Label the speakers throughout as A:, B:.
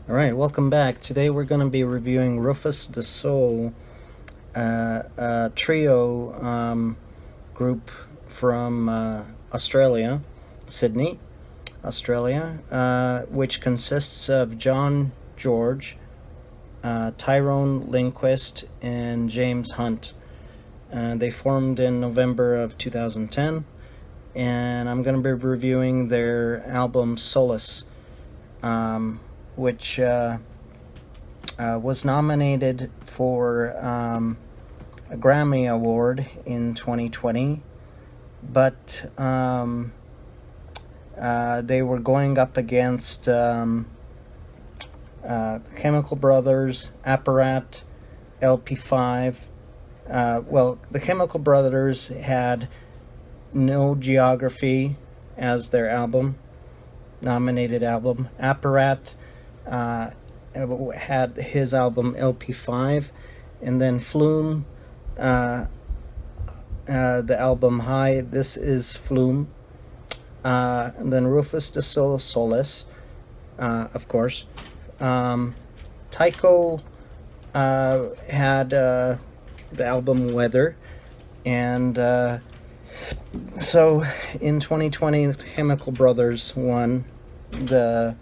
A: Alright, welcome back. Today we're going to be reviewing Rufus de Soul, a trio group from Australia, Sydney, Australia, which consists of John George, Tyrone Lindquist, and James Hunt. They formed in November of 2010, and I'm going to be reviewing their album Solace, which was nominated for a Grammy Award in 2020, but they were going up against Chemical Brothers, Apparat, LP5. The Chemical Brothers had No Geography as their nominated album. Apparat had his album LP5, and then Flume, the album Hi, This Is Flume, and then Rufus de Soul, Solace, of course. Tycho had the album Weather, and so in 2020, the Chemical Brothers won the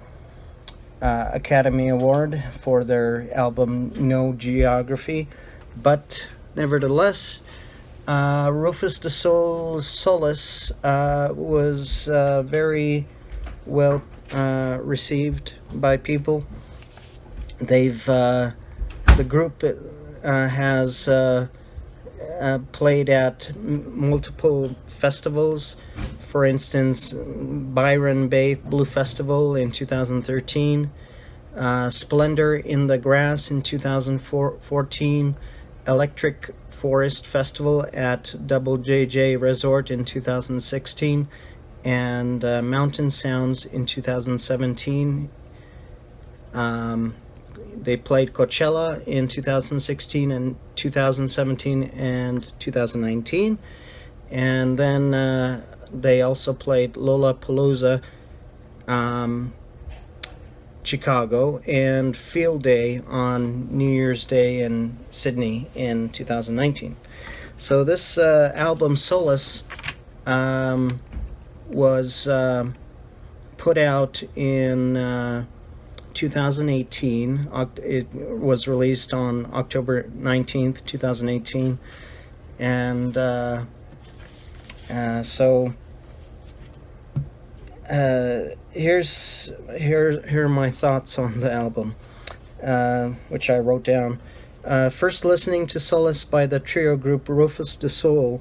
A: Academy Award for their album No Geography, but nevertheless, Rufus de Soul Solace was very well received by people. The group has played at multiple festivals. For instance, Byron Bay Blue Festival in 2013, Splendor in the Grass in 2014, Electric Forest Festival at Double JJ Resort in 2016, and Mountain Sounds in 2017. They played Coachella in 2016 and 2017 and 2019, and then they also played Lollapalooza, Chicago, and Field Day on New Year's Day in Sydney in 2019. So this album Solace was put out in 2018. It was released on October 19th, 2018, and so here are my thoughts on the album, which I wrote down. First, listening to Solace by the trio group Rufus de Soul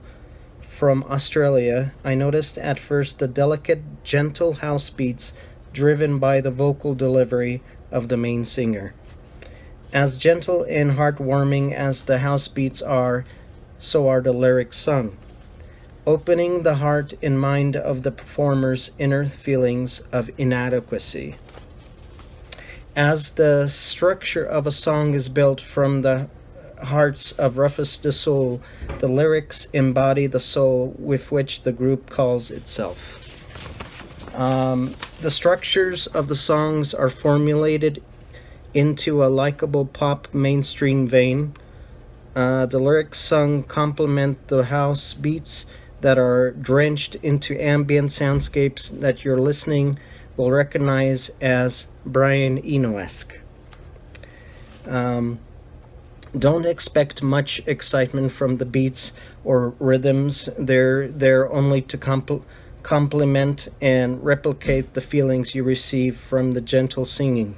A: from Australia, I noticed at first the delicate, gentle house beats driven by the vocal delivery of the main singer. As gentle and heartwarming as the house beats are, so are the lyrics sung, opening the heart and mind of the performer's inner feelings of inadequacy. As the structure of a song is built from the hearts of Rufus de Soul, the lyrics embody the soul with which the group calls itself. The structures of the songs are formulated into a likable pop mainstream vein. The lyrics sung complement the house beats that are drenched into ambient soundscapes that your listening will recognize as Brian Eno-esque. Don't expect much excitement from the beats or rhythms. They're there only to complement and replicate the feelings you receive from the gentle singing.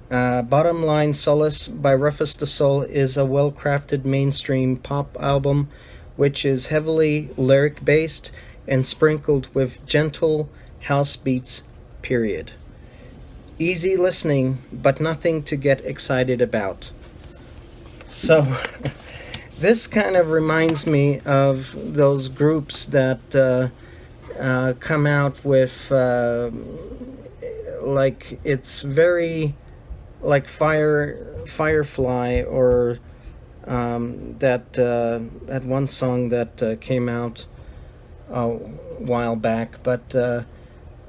A: Bottom line, Solace by Rufus de Soul is a well-crafted mainstream pop album which is heavily lyric-based and sprinkled with gentle house beats, period. Easy listening, but nothing to get excited about. So, this kind of reminds me of those groups that come out with, like, it's very, like Firefly, or that one song that came out a while back, but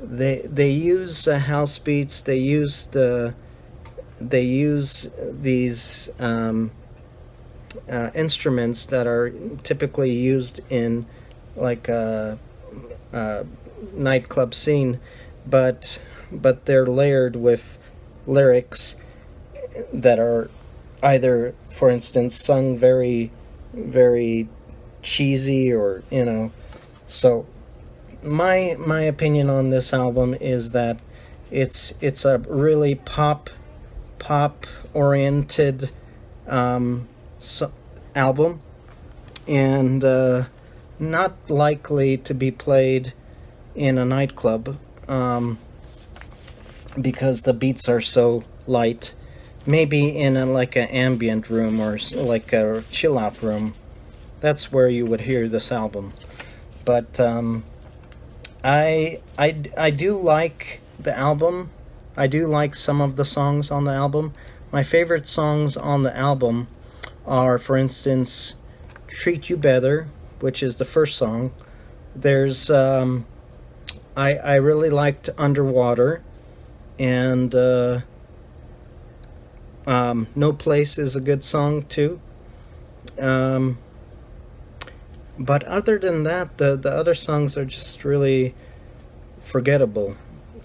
A: they use house beats. They use these instruments that are typically used in like a nightclub scene, but they're layered with lyrics that are either, for instance, sung very, very cheesy, or So my opinion on this album is that it's a really pop oriented album, and not likely to be played in a nightclub, because the beats are so light. Maybe in like an ambient room, or like a chill out room. That's where you would hear this album. But I do like the album. I do like some of the songs on the album. My favorite songs on the album are, for instance, Treat You Better, which is the first song. There's I really liked Underwater, and No Place is a good song too. But other than that, the other songs are just really forgettable.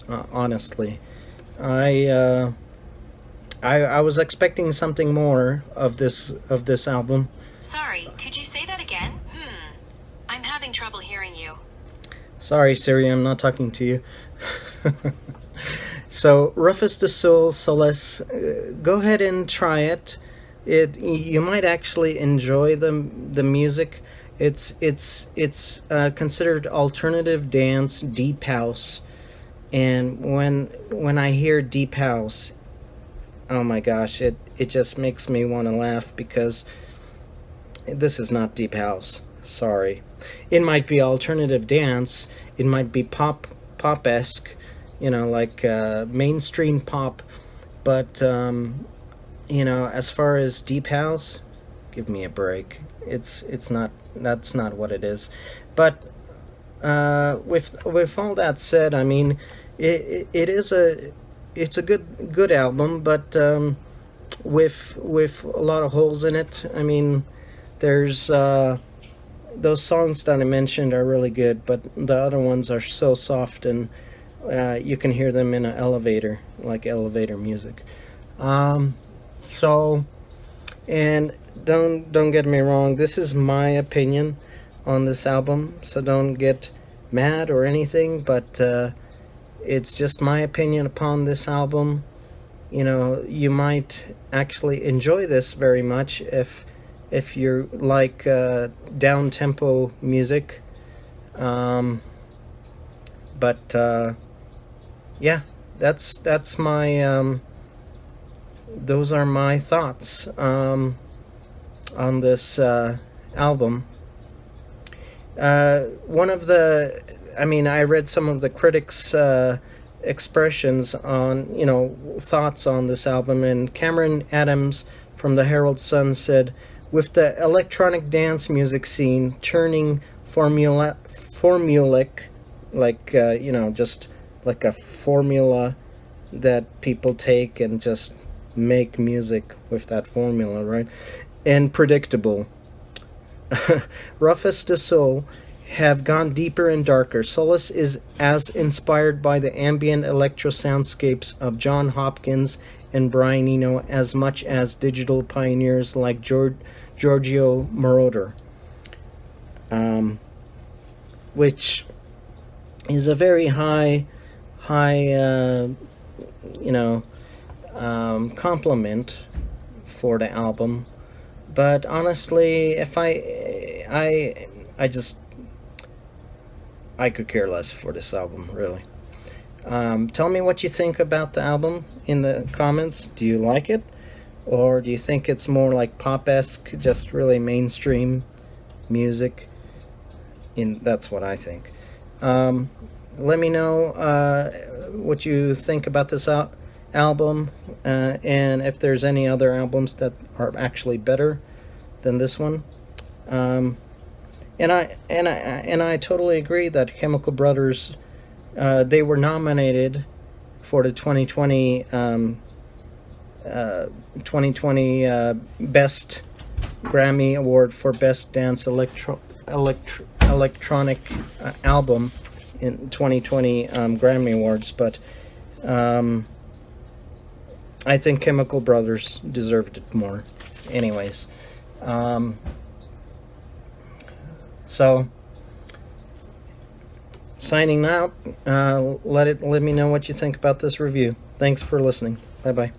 A: Honestly, I I was expecting something more of this album.
B: Sorry, could you say that again? I'm having trouble hearing you.
A: Sorry, Siri, I'm not talking to you. So, Rufus the Soul, Solace, go ahead and try it. You might actually enjoy the music. It's considered alternative dance, deep house, and when I hear deep house, oh my gosh, it just makes me want to laugh, because this is not deep house. Sorry. It might be alternative dance. It might be pop-esque, like mainstream pop. But as far as deep house, give me a break. It's not. That's not what it is. But with all that said, I mean, it is it's a good album, but with a lot of holes in it. I mean, there's those songs that I mentioned are really good, but the other ones are so soft, and you can hear them in an elevator, like elevator music. So, and don't get me wrong, this is my opinion on this album, so don't get mad or anything, but it's just my opinion upon this album. You might actually enjoy this very much if you like down tempo music. But yeah, that's my those are my thoughts on this album. One of the, I mean, I read some of the critics' expressions on, thoughts on this album, and Cameron Adams from the Herald Sun said, with the electronic dance music scene turning formulaic, like, just like a formula that people take and just make music with that formula, right? And predictable. Rufus the Soul have gone deeper and darker. Solace is as inspired by the ambient electro soundscapes of John Hopkins and Brian Eno as much as digital pioneers like Giorgio Moroder, which is a very high compliment for the album. But honestly, if I just, I could care less for this album, really. Tell me what you think about the album in the comments. Do you like it? Or do you think it's more like pop-esque, just really mainstream music? That's what I think. Let me know what you think about this album, and if there's any other albums that are actually better than this one. And I totally agree that Chemical Brothers They were nominated for the 2020 Best Grammy Award for Best Dance Electronic Album in 2020 Grammy Awards, but I think Chemical Brothers deserved it more. Anyways, so signing out. Let me know what you think about this review. Thanks for listening. Bye bye.